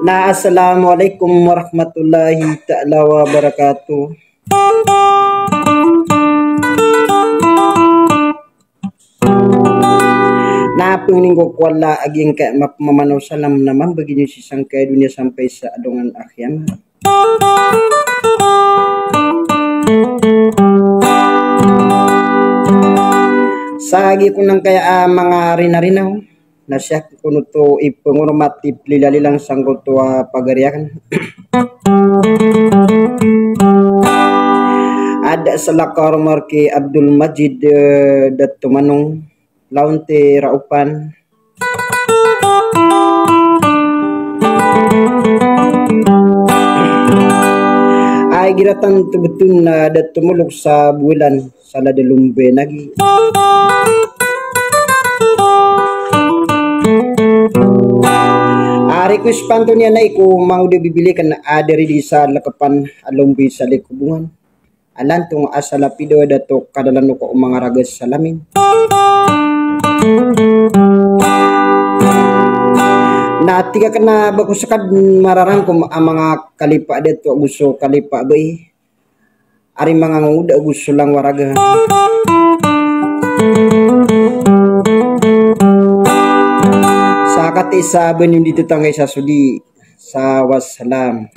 Assalamualaikum warahmatullahi ta'ala wabarakatuh. Peninggo ko wala aging ka mamanaw salam naman bagay si sangkay dunia sampai sa adungan akhir. Sagi ko nang kaya mga rinarinaw na siya kuno to ipangurmati pilalilang sanggo to pagariakan. Ada salakar marki Abdul Majid Datu Manung Launte Raupan ay giratan tubutun na datumulog sa bulan sa ladalumbe nagi ari ko ispanto niya na iku mau de bibili kan aderi di sa lakapan alumbi sa likubungan alan tong asalapido dato kadalan ko mga ragas salamin na tiga kena bakusakad mararang ko ang mga kalipa dito gusto kalipa bay ari mga nguda gusto lang waraga sa kati sa benim dito tangay sa sudi sa wassalam.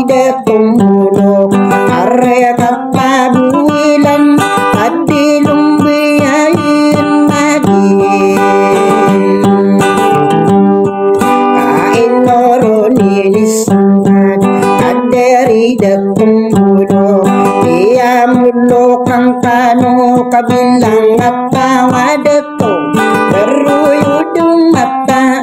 datong mulok are kapabuilan adi lumbiyain nadin kain noro nilisangan aderi datong mulok dia mulok ang kano kabilang apawa datong beruyudong mata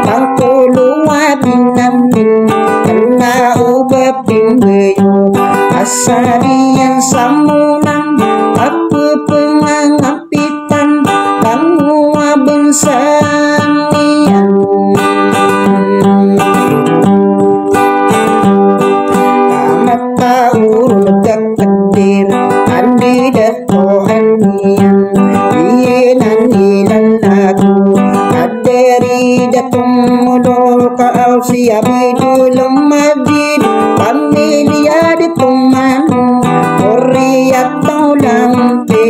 pangkuluwa binamin kena ubah pinggayo asarian samunang apa pengangapitan pangua bensanian kamata urun kakadir andi dato anian iyenan ilan lagu aderi datong mulol ka siya bidulong madid pamilya datong manong koriyat lampe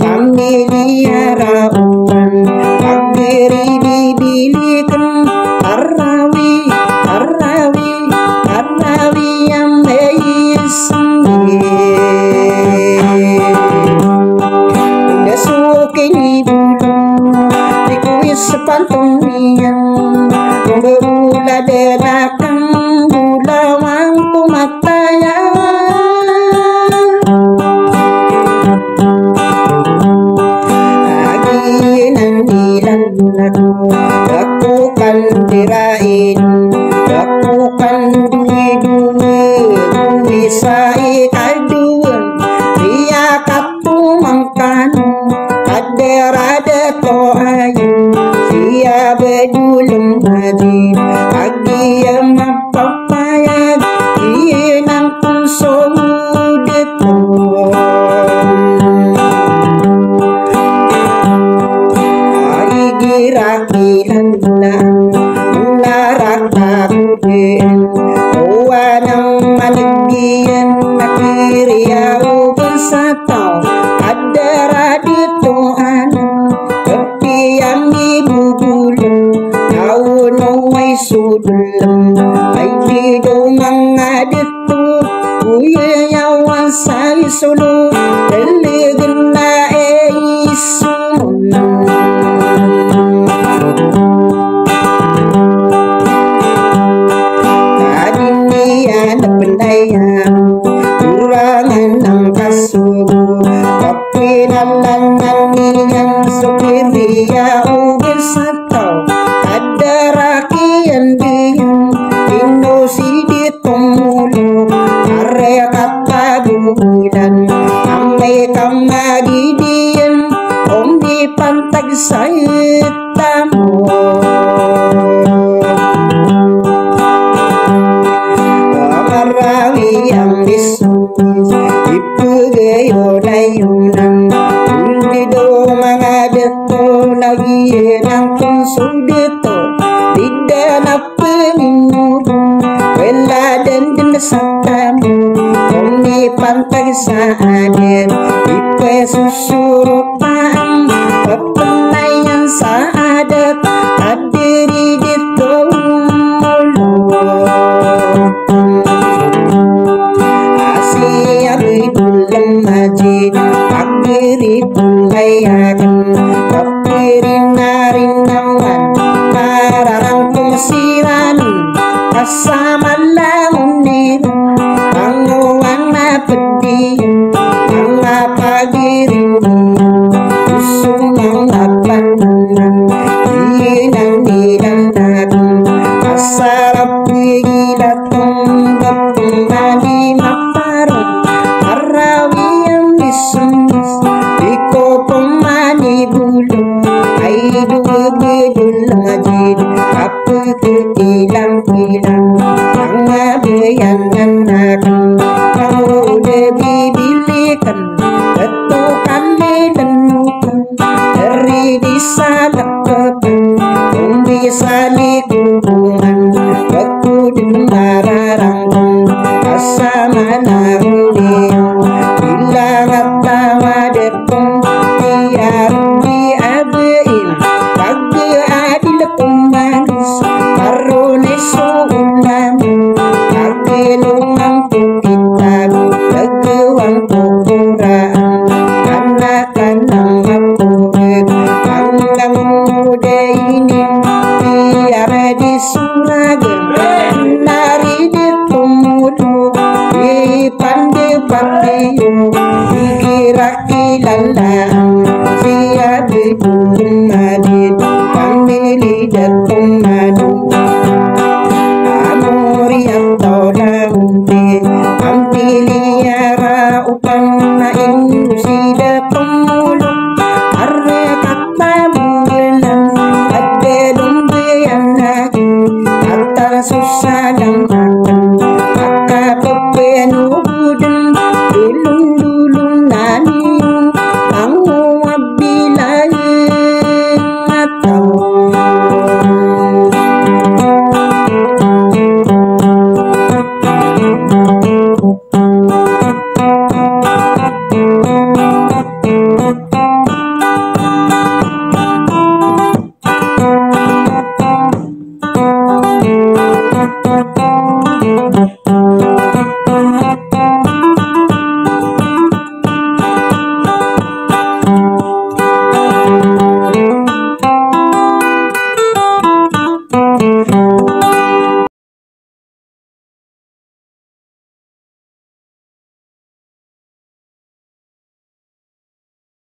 pamilya raupan pagdiri dibilikan arawi arawi arawi yang mayismi nasukin ibulong dikuis sepantong niyang berulah derakang bulawang pumatayan aginan nilang lagu lakukan dirain lakukan duwi sa ikaduan dia kapumangkan aderada to ayu siya bedulong hadid agi yang mapapayag iyan ang puso dito ay girakilan lang narakakudin uwa ng maligyan nakiriyaw sa tao adara dito ano tapi yang ibubulong nauno ay sudulang ay di daw mga dito kuya yawan sa isulo daligan na isulang kadinian na pandayan kurangan ng kasugo kapinalangan niyang supiriya o bersatau adarakian diyan inusi ditong mulo are kapabulan amay kamagidiyan om di pantag sa itamo marami ang isunis ipagayo na yunang ulido mga dato lagi ng puso dito tidak na pangingurong wala dan sa tamu kung ipantag sa anin ipesusurupaan papanayan sa adat